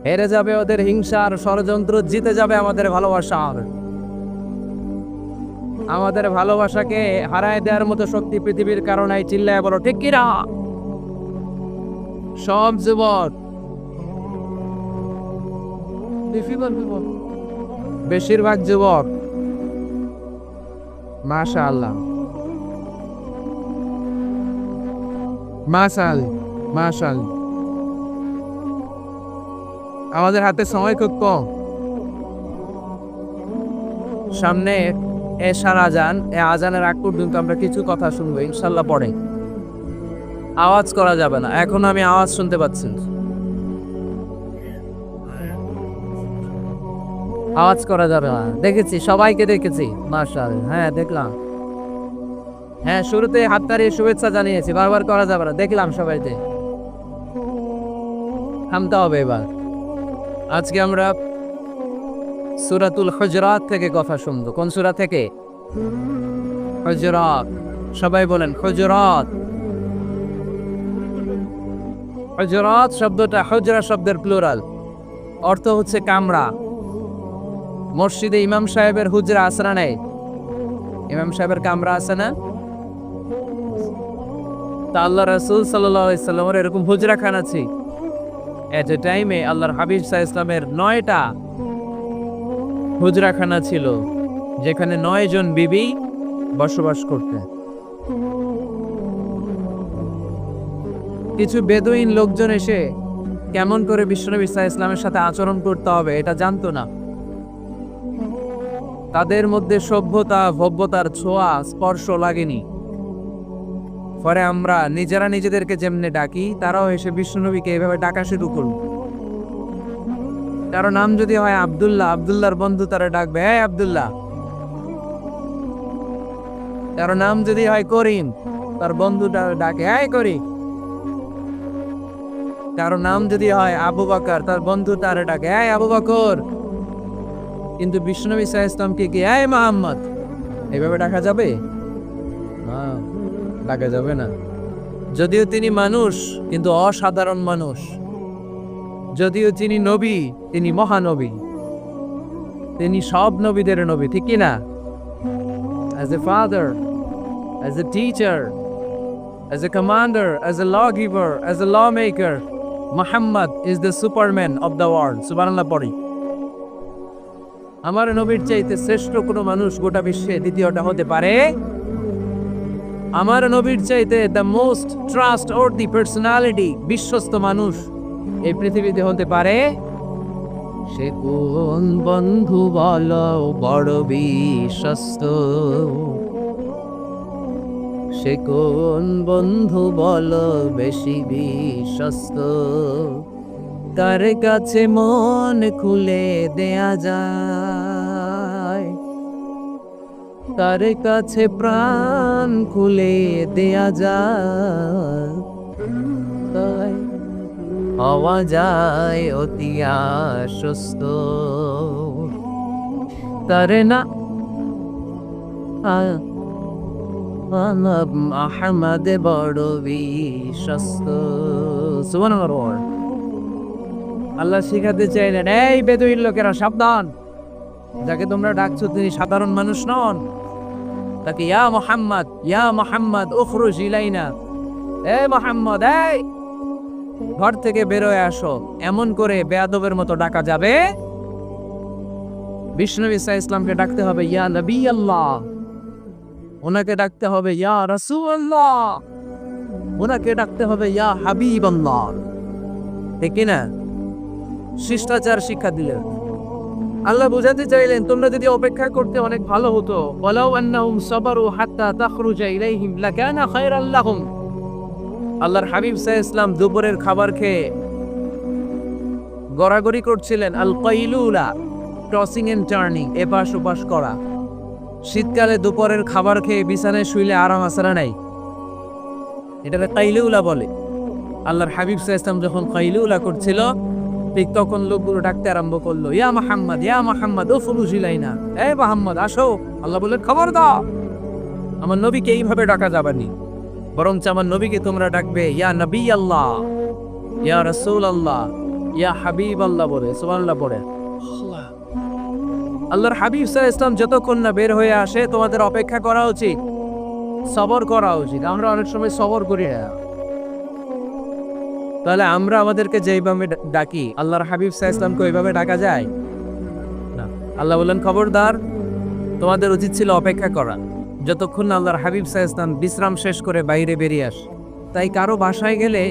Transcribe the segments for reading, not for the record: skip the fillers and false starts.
হেরে যাবে ওদের হিংসার ষড়যন্ত্র, জিতে যাবে আমাদের ভালোবাসার। আমাদের ভালোবাসাকে হারায় দেওয়ার মতো শক্তি পৃথিবীর কারণে চিল্লায় বলো ঠিক কিনা? সব যুবক, বেশিরভাগ যুবক, মাশাআল্লাহ মাশাআল্লাহ, আমাদের হাতে সময় খুব কম। সামনে এশার আজান, এই আজানের আগ পর্যন্ত আমরা কিছু কথা শুনবো ইনশাল্লাহ। পরে আওয়াজ করা যাবে না, এখন আমি আওয়াজ শুনতে পাচ্ছি, আওয়াজ করা যাবে না। দেখেছি, সবাইকে দেখেছি, মাশাআল্লাহ। হ্যাঁ দেখলাম, হ্যাঁ শুরুতে হাততালি শুভেচ্ছা জানিয়েছি, বারবার করা যাবে না, দেখলাম সবাইতে। থামতে হবে এবার। আজকে আমরা সূরাতুল হুজরাত থেকে কথা শুনবো। কোন সূরা থেকে? হুজরাত। সবাই বলেন হুজরাত। হুজরাত শব্দটা হুজরা শব্দের প্লুরাল, অর্থ হচ্ছে কামরা। মসজিদে ইমাম সাহেবের হুজরা আছে না নেই? ইমাম সাহেবের কামরা আছে না? তা আল্লাহ রাসূল সাল্লাল্লাহু আলাইহি সাল্লামের এরকম হুজরাখানা আছে। এট এ টাইমে আল্লাহর হাবিব সাল্লাল্লাহু আলাইহি সাল্লামের 9টা হুজরাখানা ছিল, যেখানে 9 জন বিবি বসবাস করতেন। কিছু বেদুইন লোকজন এসে কেমন করে বিশ্বনবী সাল্লাল্লাহু আলাইহি সাল্লামের সাথে আচরণ করতে হবে এটা জানতো না। তাদের মধ্যে সভ্যতা ভব্যতার ছোঁয়া স্পর্শ লাগেনি। পরে আমরা নিজেরা নিজেদেরকে যেমনে ডাকি, তারাও এসে বিশ্বনবীকে এইভাবে ডাকা শুরু করল। কারো নাম যদি হয় আব্দুল্লাহ, আব্দুল্লাহর বন্ধু তারা ডাকবে হ্যাঁ আব্দুল্লাহ। কারো নাম যদি হয় করিম, তার বন্ধুটা ডাকে হ্যাঁ করিম। কারো নাম যদি হয় আবু বকর, তার বন্ধু তারা ডাকে হ্যাঁ আবু বকর। কিন্তু বিশ্বনবী সাল্লাল্লাহু আলাইহি ওয়াসাল্লামকে কি হ্যাঁ মুহাম্মদ এইভাবে ডাকা যাবে? না, ডাকা যাবে না। যদিও তিনি মানুষ, কিন্তু অসাধারণ মানুষ। যদিও তিনি নবী, তিনি মহানবী, তিনি সব নবীদের নবী, ঠিক কি না? As a father, as a teacher, as a commander, as a lawgiver, as a lawmaker, Muhammad is the superman of the world. সুবহানাল্লাহ পড়ি। আমার নবীর চাইতে শ্রেষ্ঠ কোনো মানুষ গোটা বিশ্বে দ্বিতীয়টা হতে পারে? আমার নবীর চাইতে দ্য মোস্ট ট্রাস্টওয়ার্দি পার্সোনালিটি, বিশ্বস্ত মানুষ এই পৃথিবীতে হতে পারে? সে কোন বন্ধু বলো বড় বিশ্বস্ত? সে কোন বন্ধু বলো বেশি বিশ্বস্ত? কার কাছে মন খুলে দেয়া যায়, কার কাছে প্রাণ খুলে দেয়া যায়, তাই হওয়া যায় অতি আশ্বস্ত। তারে না আহমদ বড় বিশ্বস্ত। সুবহানাল্লাহ। আল্লাহ শিখাতে চাইলেন, এই বেদুইন লোকেরা সাবধান, যাকে তোমরা ডাকছো তিনি সাধারণ মানুষ নন। তাকে ইয়া মুহাম্মদ উখরুজ ইলাইনা, এ মুহাম্মদ এই ঘর থেকে বেরোয় আসো, এমন করে বেয়াদবের মতো ডাকা যাবে? বিশ্বনবী সাল্লাল্লাহু আলাইহি ওয়াসাল্লামকে ডাকতে হবে ইয়া নবী আল্লাহ, ওনাকে ডাকতে হবে ইয়া রাসূলুল্লাহ, ওনাকে ডাকতে হবে ইয়া হাবিবাল্লাহ, ঠিক না? শিষ্টাচার শিক্ষা দিলেন। আল্লাহ বুঝাতে চাইলেন, তোমরা যদি অপেক্ষা করতে অনেক ভালো হতো। ওয়ালাউ আন্নাহুম সাবারু হাত্তা তাখরুজা ইলাইহিম লাকানা খায়রাল লাহুম। আল্লাহর হাবিব সাল্লাল্লাহু আলাইহি ওয়াসাল্লাম দুপুরের খাবার খেয়ে গড়াগড়ি করছিলেন। আল কাইলুলা, টসিং এন্ড টার্নিং, এপাশ ওপাশ করা। শীতকালে দুপুরের খাবার খেয়ে বিছানায় শুইলে আরাম আছে না নাই? এটাকে কাইলুলা বলে। আল্লাহর হাবিব সাল্লাল্লাহু আলাইহি ওয়াসাল্লাম যখন কাইলুলা করছিল, ঠিক তখন লোকগুলো ডাকতে আরম্ভ করলো, ইয়া মুহাম্মদ উফরুজ ইলাইনা, এ মুহাম্মদ আসো। আল্লাহ বললেন, খবর দাও, আমার নবীকে এইভাবে ডাকা যাবে না, বরং আমার নবীকে তোমরা ডাকবে ইয়া নবী আল্লাহ, ইয়া রাসূল আল্লাহ, ইয়া হাবিব আল্লাহ বলে, সুবহানাল্লাহ পড়ে। আল্লাহর হাবিব সাল্লাল্লাহু আলাইহি ওয়াসাল্লাম যতক্ষণ না বের হয়ে আসে তোমাদের অপেক্ষা করা উচিত, সবর করা উচিত। আমরা অনেক সময় সবর করি না। তাহলে আমরা আমাদেরকে যেইভাবে ডাকি, আল্লাহর হাবিব সাল্লাল্লাহু আলাইহি ওয়াসাল্লামকে ওইভাবে ডাকা যায় না। আল্লাহ বললেন খবরদার, তোমাদের উচিত ছিল অপেক্ষা করা যতক্ষণ না আল্লাহর হাবিব সাল্লাল্লাহু আলাইহি ওয়াসাল্লাম বিশ্রাম শেষ করে বাইরে বেরিয়ে আসে। তাই কারো বাসায় গেলে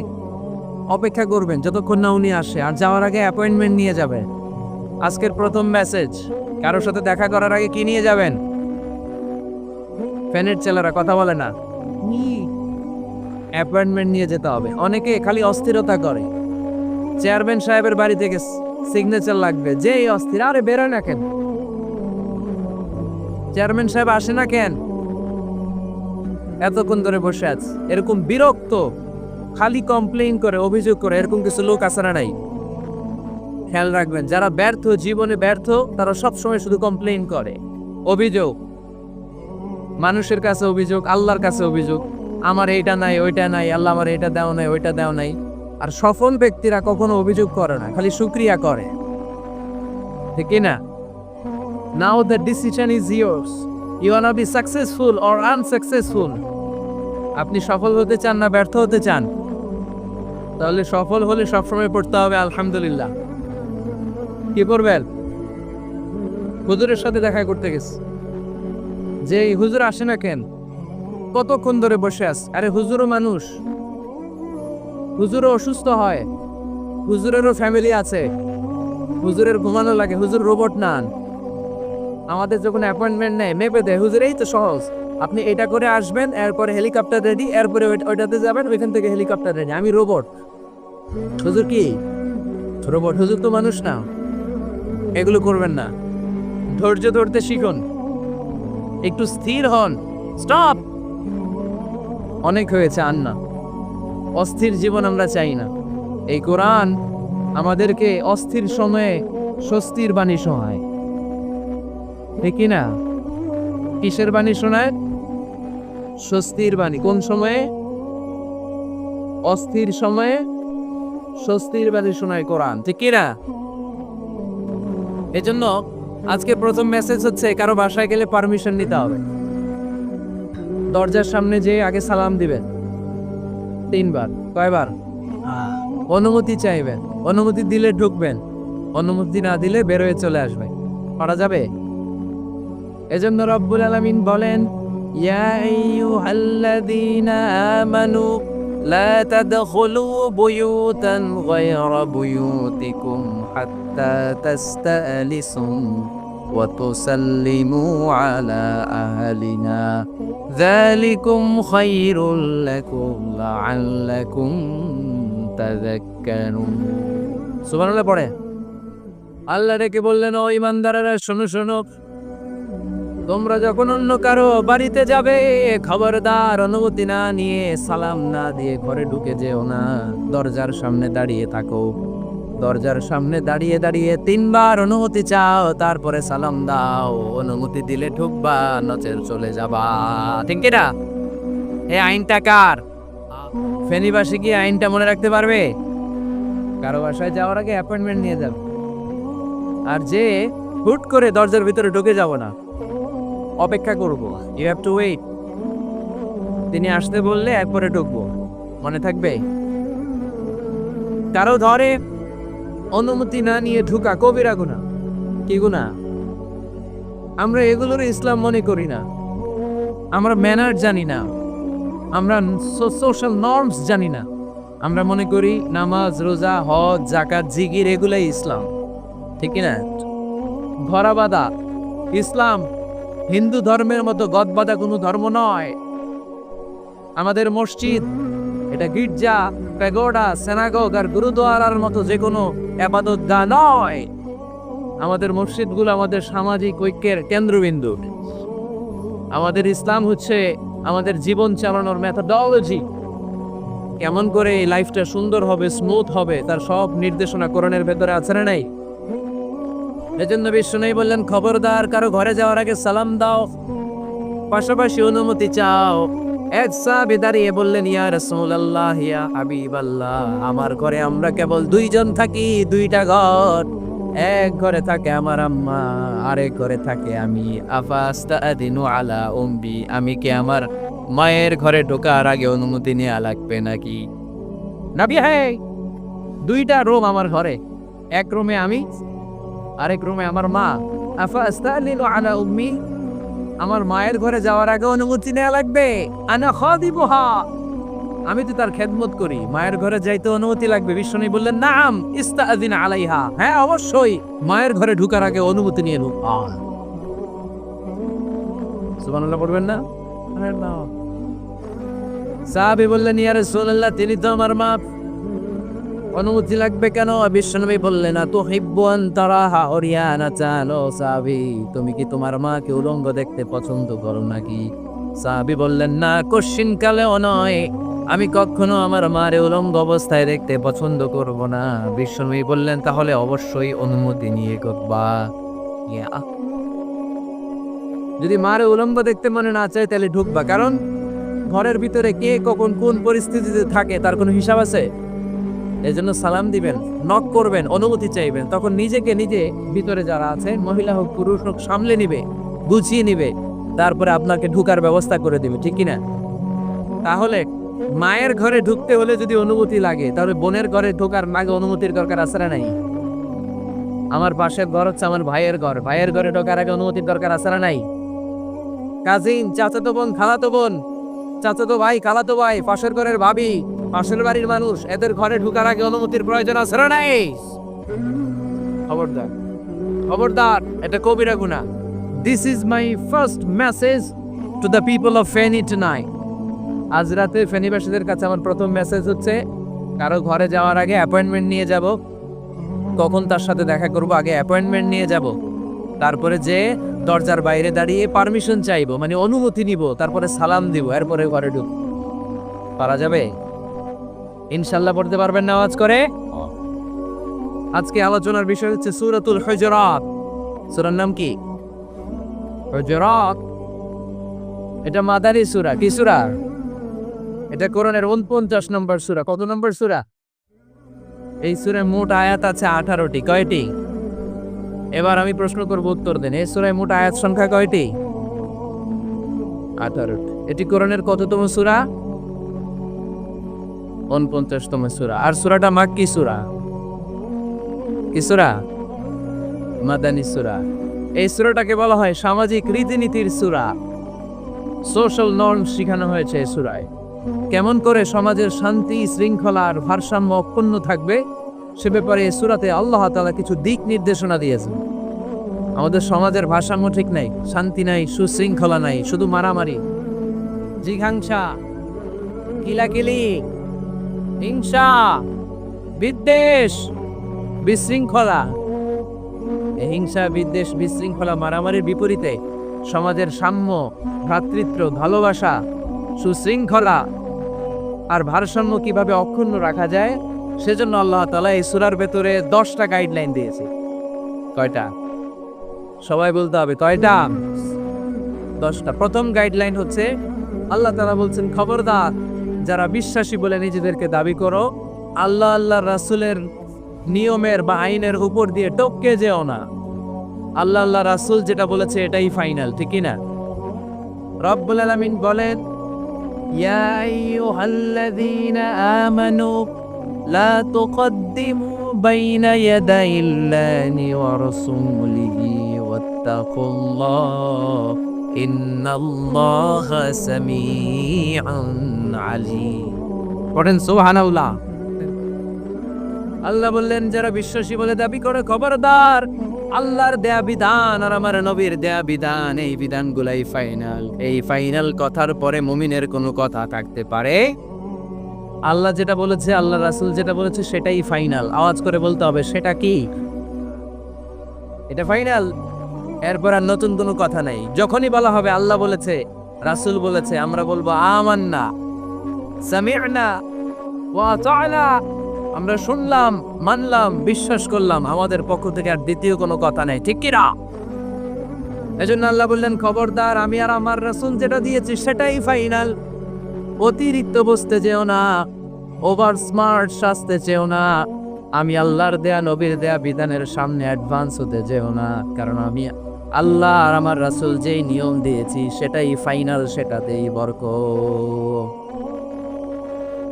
অপেক্ষা করবেন যতক্ষণ না উনি আসে, আর যাওয়ার আগে অ্যাপয়েন্টমেন্ট নিয়ে যাবেন। আজকের প্রথম মেসেজ, কারোর সাথে দেখা করার আগে কি নিয়ে যাবেন? ফ্যানের ছেলেরা কথা বলে না, অ্যাপয়েন্টমেন্ট নিয়ে যেতে হবে। অনেকে খালি অস্থিরতা করে, চেয়ারম্যান সাহেবের বাড়ি থেকে সিগনেচার লাগবে, যেই অস্থির, আরে বেরোয় না কেন? চেয়ারম্যান সাহেব আসে না কেন? এতক্ষণ ধরে বসে আছে, এরকম বিরক্ত, খালি কমপ্লেইন করে, অভিযোগ করে, এরকম কিছু লোক আছে না নাই? খেয়াল রাখবেন, যারা ব্যর্থ, জীবনে ব্যর্থ, তারা সবসময় শুধু কমপ্লেইন করে, অভিযোগ, মানুষের কাছে অভিযোগ, আল্লাহর কাছে অভিযোগ, আমার এইটা নাই, ওইটা নাই, আল্লাহ আমার এটা দেও নাই, ওইটা দেও নাই। আর সফল ব্যক্তিরা কখনো অভিযোগ করে না, খালি শুকরিয়া করে, ঠিক না? Now the decision is yours. You wanna be successful or unsuccessful? আপনি সফল হতে চান না ব্যর্থ হতে চান? তাহলে সফল হলে সবসময় পড়তে হবে আলহামদুলিল্লাহ। কি পড়বেন? হুজুরের সাথে দেখা করতে গেছে, যে হুজুর আসে না কেন, কতক্ষণ ধরে বসে আছে? আরে হুজুরও মানুষ, হুজুরও অসুস্থ হয়, হুজুরেরও ফ্যামিলি আছে, হুজুরের ঘুমানো লাগে, হুজুর রোবট নান। আমাদের যখন অ্যাপয়েন্টমেন্ট নেয় মেপে দেয়, হুজুর এই তো সহজ, আপনি এটা করে আসবেন, এরপরে হেলিকপ্টার রেডি, এরপরে ওইটাতে যাবেন, ওইখান থেকে হেলিকপ্টার রেডি। আমি রোবট, হুজুর কি রোবট? হুজুর তো মানুষ না। এগুলো করবেন না, ধৈর্য ধরতে শিখুন, একটু স্থির হন। স্টপ, অনেক হয়েছে, আর না, অস্থির জীবন আমরা চাই না। এই কোরআন আমাদেরকে অস্থির সময়ে স্বস্তির বাণী শোনায়, ঠিক না? কিসের বাণী শোনায়? স্বস্তির বাণী। কোন সময়ে? অস্থির সময়ে স্বস্তির বাণী শোনায় কোরআন, ঠিক না? এজন্য আজকে প্রথম মেসেজ হচ্ছে, কারো বাসায় গেলে পারমিশন নিতে হবে। দরজার সামনে যে আগে সালাম দিবেন 3 বার। কয়বার? অনুমতি চাইবেন, অনুমতি দিলে ঢুকবেন, অনুমতি না দিলে বের হয়ে চলে আসবে। করা যাবে? এজন্য রব্বুল আলামিন বলেন, ইয়া আইয়ুহাল্লাযীনা আমানু লা তাদখুলু বুয়ুতান গায়রা বুয়ুতিকুম হাত্তা তাস্তালিসু ওয়া তুসাল্লিমু আলা আহলিহা যালিকুম খায়রুল লাকুম লাআল্লাকুম তাযাক্কারুন। সুবহানাল্লাহ পড়ে। আল্লাহ ডেকে বললেন, ও ঈমানদারেরা শোনো শোনো, তোমরা যখন অন্য কারো বাড়িতে যাবে, খবরদার অনুমতি না নিয়ে, সালাম না দিয়ে ঘরে ঢুকে যেও না। দরজার সামনে দাঁড়িয়ে থাকো, দরজার সামনে দাঁড়িয়ে দাঁড়িয়ে 3 বার অনুমতি চাও, তারপরে সালাম দাও। অনুমতি দিলে ঢুকবা, নচের চলে যাবা, ঠিক না? এই আইনটা কার? ফেনীবাসী কি আইনটা মনে রাখতে পারবে? কারো বাসায় যাওয়ার আগে অ্যাপয়েন্টমেন্ট নিয়ে যাবে, আর যে হুট করে দরজার ভিতরে ঢুকে যাব না, অপেক্ষা করব। You have to wait. তিনি আসতে বললে এরপরে ঢুকবো, মনে থাকবে? কারো ধরে অনুমতি না নিয়ে ঢুকা কবিরা গুনাহ। কি গুনাহ? আমরা এগুলোর ইসলাম মনে করি না, আমরা ম্যানার জানি না, আমরা সোশ্যাল নর্মস জানি না। আমরা মনে করি নামাজ, রোজা, হজ, যাকাত, জিকির এগুলাই ইসলাম, ঠিক না? ধরাবাঁধা ইসলাম হিন্দু ধর্মের মতো গদবাঁধা কোনো ধর্ম নয়। আমাদের মসজিদ এটা গির্জা, প্যাগোডা, সিনাগগ আর গুরুদ্বারার মতো যে কোনো ইবাদতগাহ নয়। আমাদের মসজিদগুলো আমাদের সামাজিক ঐক্যের কেন্দ্রবিন্দু। আমাদের ইসলাম হচ্ছে আমাদের জীবন চালানোর মেথোডলজি। কেমন করে এই লাইফটা সুন্দর হবে, স্মুথ হবে, তার সব নির্দেশনা কোরআনের ভেতরে আছে না নাই? এজন্য বিষ্ণু বললেন, খবরদার কারো ঘরে যাওয়ার আগে সালাম দাও, পাশাপাশি অনুমতি চাও। এক সাহাবী দাঁড়িয়ে বললেন, ইয়া রাসূলুল্লাহ, ইয়া হাবিবাল্লাহ, আমার ঘরে আমরা কেবল দুইজন থাকি, দুইটা ঘর। এক ঘরে থাকে আমার আম্মা, আরেক ঘরে থাকে আমি। আফাস্তাআদিনু আলা উম্মি, আমি কি আমার মায়ের ঘরে ঢোকার আগে অনুমতি নেওয়া লাগবে নাকি? নবী, হ্যাঁ, দুইটা রুম আমার ঘরে, এক রুমে আমি, আরেক রুমে আমার মা। আফাস্তাআদিনু আলা উম্মি, আমার মায়ের ঘরে যাওয়ার আগে অনুমতি নেওয়া লাগবে? আনা খাদিমুহা, আমি তো তার খেদমত করি, মায়ের ঘরে যাইতে অনুমতি লাগবে? বিশ্বনবী বললেন, নাম ইস্তাআযিন আলাইহা, হ্যাঁ অবশ্যই, মায়ের ঘরে ঢোকার আগে অনুমতি নিয়ে ঢুক। সুবহানাল্লাহ পড়বেন না? সাহাবী বললেন, ইয়া রাসূলুল্লাহ, তিনি তো আমার মা, অনুমতি লাগবে কেন? বিশ্বনবী বললেন, তুহিব্বু আন তারাহা উরিয়ানাতান, ও সাহাবী, তুমি কি তোমার মাকে উলঙ্গ দেখতে পছন্দ করো নাকি? সাহাবী বললেন, না, কশিন কালেও নয়, আমি কখনো আমার মারে উলঙ্গ অবস্থায় দেখতে পছন্দ করব না। বিশ্বনবী বললেন, তাহলে অবশ্যই অনুমতি নিয়ে করবা। যদি মারে উলঙ্গ দেখতে মনে না চায় তাহলে ঢুকবা, কারণ ঘরের ভিতরে কে কখন কোন পরিস্থিতিতে থাকে তার কোনো হিসাব আছে। এই জন্য সালাম দিবেন, নক করবেন, অনুমতি চাইবেন, তখন নিজেকে নিজে ভিতরে যারা আছে, মহিলা হোক পুরুষ হোক, সামলে নিবে, বুঝিয়ে নিবে, তারপরে আপনাকে ঢুকার ব্যবস্থা করে দিবে, ঠিক কিনা? তাহলে মায়ের ঘরে ঢুকতে হলে যদি অনুমতি লাগে, তাহলে বোনের ঘরে ঢোকার আগে অনুমতির দরকার আছে না নাই? আমার পাশের ঘর হচ্ছে আমার ভাইয়ের ঘর, ভাইয়ের ঘরে ঢোকার আগে অনুমতির দরকার আছে না নাই? কাজিন, চাচাতো বোন, খালাতো বোন, চাচাতো ভাই, খালাতো ভাই, পাশের ঘরের ভাবি, পাশের বাড়ির মানুষ, এদের ঘরে ঢোকার আগে অনুমতির প্রয়োজন আছে না নাই? খবরদার, খবরদার, এটা কবিরা গুনাহ। This is my first message to the people of Feni tonight. আজ রাতে ফেনীবাসীদের কাছে আমার প্রথম মেসেজ হচ্ছে, কারো ঘরে যাওয়ার আগে অ্যাপয়েন্টমেন্ট নিয়ে যাব। কখন তার সাথে দেখা করব, আগে অ্যাপয়েন্টমেন্ট নিয়ে যাব, তারপরে যে দরজার বাইরে দাঁড়িয়ে পারমিশন চাইবো, মানে অনুমতি নিব, তারপরে সালাম দিব, এরপরে ঘরে ঢুক। পারা যাবে? ইনশাল্লাহ পড়তে পারবেন না আওয়াজ করে? আজকে আলোচনার বিষয় হচ্ছে সূরাতুল হুজুরাত। সূরার নাম কি? হুজুরাত। এটা মাদানী সূরা। কি সূরা? এটা কোরআনের 49 নম্বর সূরা। কত নম্বর সূরা? এই সূরায় মোট আয়াত আছে 18টি। কয়টি? এবার আমি প্রশ্ন করব, উত্তর দেন। এই সূরায় মোট আয়াত সংখ্যা কয়টি? 18টি। এটি কোরআনের কততম সূরা? 49তম সূরা। আর সূরাটা মাক্কি সূরা। কি সূরা? মাদানী সূরা। এই সূরাটাকে বলা হয় সামাজিক রীতিনীতির সূরা। সোশ্যাল নর্ম শেখানো হয়েছে এই সূরায়। কেমন করে সমাজের শান্তি, শৃঙ্খলা আর ভারসাম্য অক্ষুণ্ণ থাকবে সে ব্যাপারে এই সূরাতে আল্লাহ তাআলা কিছু দিক নির্দেশনা দিয়েছেন। আমাদের সমাজের ভারসাম্য ঠিক নাই, শান্তি নাই, সুশৃঙ্খলা নাই, শুধু মারামারি, জিঘাংসা, কিলাকিলি, হিংসা, বিদ্বেষ, বিশৃঙ্খলা। এই হিংসা, বিদ্বেষ, বিশৃঙ্খলা, মারামারির বিপরীতে সমাজের সাম্য, ভ্রাতৃত্ব, ভালোবাসা, সুশৃঙ্খলা আর ভারসাম্য কিভাবে অক্ষুণ্ণ রাখা যায়, সেজন্য আল্লাহ তাআলা এই সূরার ভেতরে 10টা গাইডলাইন দিয়েছে। কয়টা? সবাই বলতে হবে, কয়টা? 10টা। প্রথম গাইডলাইন হচ্ছে, আল্লাহ তাআলা বলছেন, খবরদার, যারা বিশ্বাসী বলে নিজেদেরকে দাবি করো, আল্লাহ আল্লাহর রাসূলের নিয়মের বা আইনের উপর দিয়ে টপকে যেও না। আল্লাহ আল্লাহ রাসূল যেটা বলেছে এটাই ফাইনাল, ঠিক কি না? রব্বুল আলামিন বলেন, ইয়া আইয়ুহাল্লাযীনা আমানু লা তুকদ্দিমু বাইনা ইয়াদাইল্লাহি ওয়া রাসূলিহি ওয়াত্তাকুল্লাহ ইন্নাল্লাহা সামিউন আলীম। পড়েন সুবহানাল্লাহ। আল্লাহ বললেন, যারা বিশ্বাসী বলে দাবি করে, খবরদার, আল্লাহর দেয়া বিধান আর আমার নবীর দেয়া বিধান, এই বিধানগুলাই ফাইনাল। এই ফাইনাল কথার পরে মুমিনের কোনো কথা থাকতে পারে? আল্লাহ যেটা বলেছে, আল্লাহ রাসূল যেটা বলেছে সেটাই ফাইনাল। আওয়াজ করে বলতে হবে, সেটা কি? এটা ফাইনাল। এরপর আর নতুন কোনো কথা নাই। যখনই বলা হবে আল্লাহ বলেছে, রাসূল বলেছে, আমরা বলবো আমান্না, সামি'না ওয়া আতা'না, আমরা শুনলাম, মানলাম, বিশ্বাস করলাম, আমাদের পক্ষ থেকে আর দ্বিতীয় কোনো কথা নেই, ঠিক কি না? এজন্য আল্লাহ বললেন, খবরদার, আমি আর আমার রাসূল যেটা দিয়েছি সেটাই ফাইনাল। অতিরিক্ত বুঝতে যেও না, ওভার স্মার্ট সাজতে চেও না, আমি আল্লাহর দেয়া নবীর দেয়া বিধানের সামনে অ্যাডভান্স হতে যেও না, কারণ আমি আল্লাহ আর আমার রাসূল যেই নিয়ম দিয়েছি সেটাই ফাইনাল, সেটাতেই বরকত।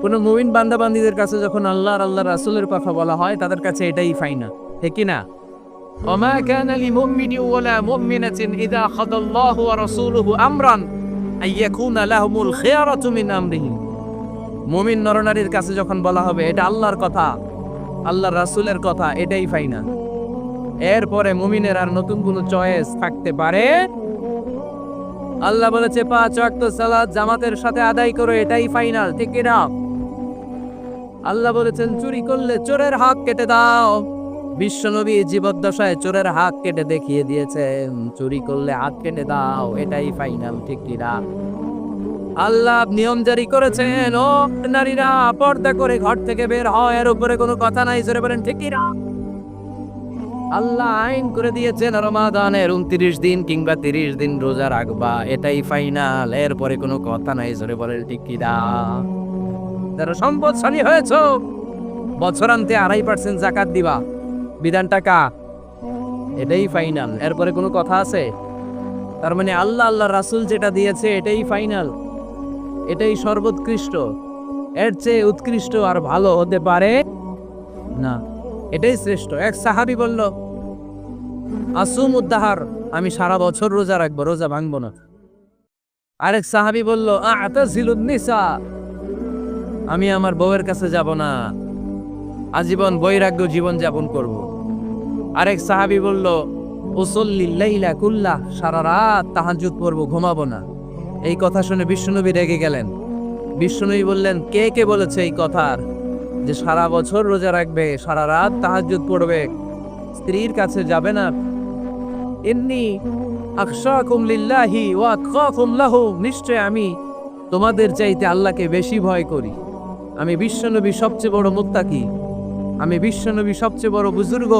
কোন মুমিন বান্দাবান্দীদের কাছে যখন আল্লাহ আর আল্লাহর রাসূলের কথা বলা হয় তাদের কাছে এটাই ফাইনাল, ঠিক কি না? ওমা কানা লিমুমিনি ওয়ালা মুমিনাতিন ইযা খাদাল্লাহু ওয়া রাসূলুহু আমরান আইয়াকুনা লাহুমুল খিয়ারাতু মিন আমরিহিম। মুমিন নরনারীর কাছে যখন বলা হবে এটা আল্লাহর কথা, আল্লাহর রাসূলের কথা, এটাই ফাইনাল। এরপরে মুমিনের আর নতুন কোনো চয়েস থাকতে পারে? আল্লাহ বলেছে 5 ওয়াক্ত সালাত জামাতের সাথে আদায় করো, এটাই ফাইনাল, ঠিক কি না? আল্লাহ বলেছেন চুরি করলে চোরের হাত কেটে দাও। বিশ্বনবী জীবদ্দশায় চোরের হাত কেটে দেখিয়ে দিয়েছেন, চুরি করলে হাত কেটে দাও, এটাই ফাইনাল, ঠিক কি না? আল্লাহ নিয়ম জারি করেছেন, ও নারীরা পর্দা করে ঘর থেকে বের হয়, এর উপরে কোনো কথা নাই, জোরে বলেন ঠিক কি না? আল্লাহ আইন করে দিয়েছেন রমাদানের 29 দিন কিংবা 30 দিন রোজা রাখবা, এটাই ফাইনাল, এরপরে কোনো কথা নাই, জোরে বলেন ঠিক কি না? যারা সম্পদশালী হয়েছ বছরান্তে 2.5% যাকাত দিবা, বিধান টাকা, এটাই ফাইনাল, এরপরে কোনো কথা আছে? তার মানে আল্লাহ আল্লাহ রাসূল যেটা দিয়েছে এটাই ফাইনাল, এটাই সর্বোৎকৃষ্ট, এর চেয়ে উৎকৃষ্ট আর ভালো হতে পারে না, এটাই শ্রেষ্ঠ। এক সাহাবী বলল আসুমুদ্দাহার, আমি সারা বছর রোজা রাখবো, রোজা ভাঙবো না। আরেক সাহাবী বলল আতাজিলুন নিসা, আমি আমার বউয়ের কাছে যাব না, আজীবন বৈরাগ্য জীবন যাপন করব। আরেক সাহাবী বলল উসল্লিল লাইলা কুল্লাহ, সারা রাত তাহাজ্জুদ পড়ব, ঘুমাবো না। এই কথা শুনে বিশ্বনবী রেগে গেলেন। বিশ্বনবী বললেন কে কে বলেছে এই কথার যে সারা বছর রোজা রাখবে, সারা রাত তাহাজ্জুদ পড়বে, স্ত্রীর কাছে যাবে না? ইন্নী আখশাকুম লিল্লাহি ওয়া আতকাকুম লাহু, নিশ্চয় আমি তোমাদের চাইতে আল্লাহকে বেশি ভয় করি। আমি বিশ্বনবী সবচেয়ে বড় মুত্তাকি, আমি বিশ্বনবী সবচেয়ে বড় বুজুর্গ,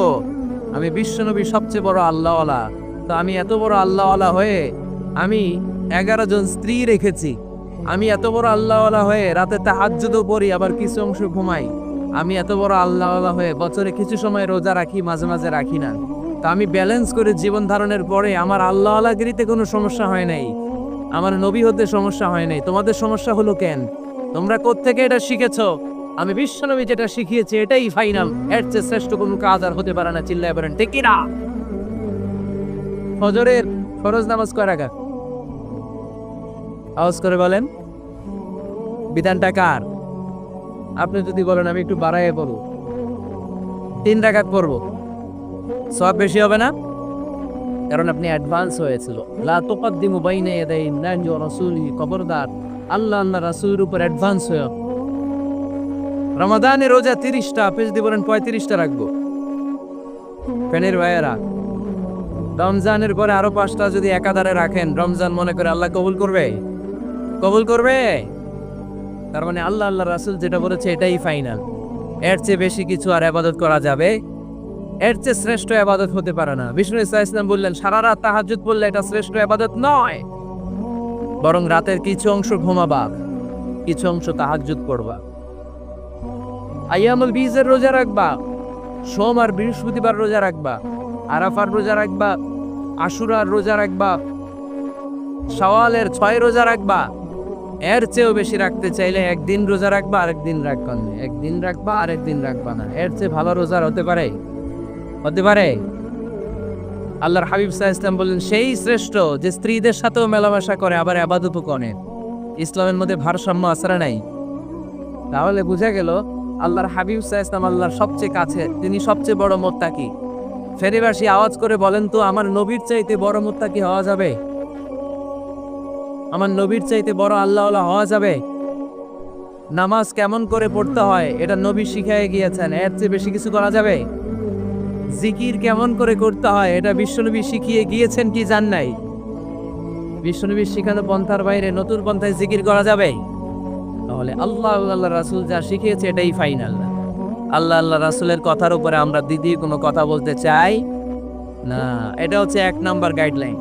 আমি বিশ্বনবী সবচেয়ে বড় আল্লাহওয়ালা। তো আমি এত বড় আল্লাহওয়ালা হয়ে আমি 11 জন স্ত্রী রেখেছি, আমি এত বড় আল্লাহওয়ালা হয়ে রাতে তাহাজ্জুদও পড়ি, আবার কিছু অংশ ঘুমাই। আমি এত বড় আল্লাহওয়ালা হয়ে বছরে কিছু সময় রোজা রাখি, মাঝে মাঝে রাখি না। তা আমি ব্যালেন্স করে জীবন ধারণের পরে আমার আল্লাহওয়ালাগিরিতে কোনো সমস্যা হয় নাই, আমার নবী হতে সমস্যা হয় নাই। তোমাদের সমস্যা হলো কেন? তোমরা কোত্থেকে এটা শিখেছো? আমি বিশ্বনবী যেটা শিখিয়েছি এটাই ফাইনাল, এর চেয়ে শ্রেষ্ঠ কোনো কাজ আর হতে পারে না। চিল্লায় বলেন ঠিক কি না? ফজরের ফরজ নামাজ কয় রাকাত? আওয়াজ করে বলেন। বিধানটা কার? আপনি যদি বলেন আমি একটু বাড়াইয়ে পড়ব, 3 রাকাত পড়ব, সওয়াব বেশি হবে না? কারণ আপনি অ্যাডভান্স হয়েছিল। লা তুকদ্দিমু বাইনা ইয়াদাই আল্লাহি ওয়া রাসূলিহি, খবরদার আল্লাহ আল্লাহ রাসূলের উপর অ্যাডভান্স হয়ে। রমাদানে রোজা 30টা, আপনি যদি বলেন 35টা রাখবো, ফেনের ভাইয়েরা, রমজানের পরে আরো 5টা যদি একাধারে রাখেন, রমজান মনে করে আল্লাহ কবুল করবে? কবুল করবে। তার মানে আল্লাহ আল্লাহ রাসূল যেটা বলেছে এটাই ফাইনাল, এর চেয়ে বেশি কিছু আর ইবাদত করা যাবে, এর চেয়ে শ্রেষ্ঠ ইবাদত হতে পারে না। বিষ্ণু ইসলাম বললেন সারা রাত তাহাজ্জুদ পড়লে এটা শ্রেষ্ঠ ইবাদত নয়, বরং রাতের কিছু অংশ ঘুমাবা, কিছু অংশ তাহাজ্জুদ পড়বা। আইয়ামুল বীজের রোজা রাখবা, সোম আর বৃহস্পতিবার রোজা রাখবা, আরাফার রোজা রাখবা, আশুরার রোজা রাখবা, শাওয়ালের 6 রোজা রাখবা। এর চেয়েও বেশি রাখতে চাইলে একদিন রোজা রাখবা, আরেকদিন রাখবা না, একদিন রাখবা আরেকদিন রাখবা না। এর চেয়ে ভালো রোজার হতে পারে? হতে পারে? আল্লাহর হাবিব সাল্লাল্লাহু আলাইহি ওয়াসাল্লাম বললেন সেই শ্রেষ্ঠ যে স্ত্রীদের সাথেও মেলামেশা করে আবার ইবাদতও করে। ইসলামের মধ্যে ভারসাম্য আছে না নাই? তাহলে বোঝা গেল আল্লাহর হাবিব সাল্লাল্লাহু আলাইহি ওয়াসাল্লাম আল্লাহর সবচেয়ে কাছে, তিনি সবচেয়ে বড় মুত্তাকি। ফেরিবাসী আওয়াজ করে বলেন তো আমার নবীর চাইতে বড় মুত্তাকি হওয়া যাবে? আমার নবীর চাইতে বড় আল্লাহওয়ালা হওয়া যাবে? নামাজ কেমন করে পড়তে হয় এটা নবী শিখিয়ে গিয়েছেন, এর চেয়ে বেশি কিছু করা যাবে? জিকির কেমন করে করতে হয় এটা বিশ্বনবী শিখিয়ে গিয়েছেন কি জান নাই? বিশ্বনবীর শিখানো পন্থার বাইরে নতুন পন্থায় জিকির করা যাবে? তাহলে আল্লাহ আল্লাহ রাসূল যা শিখিয়েছে এটাই ফাইনাল। আল্লাহ আল্লাহ রাসূলের কথার উপরে আমরা দ্বিতীয় কোনো কথা বলতে চাই না, এটা হচ্ছে 1 নাম্বার গাইডলাইন।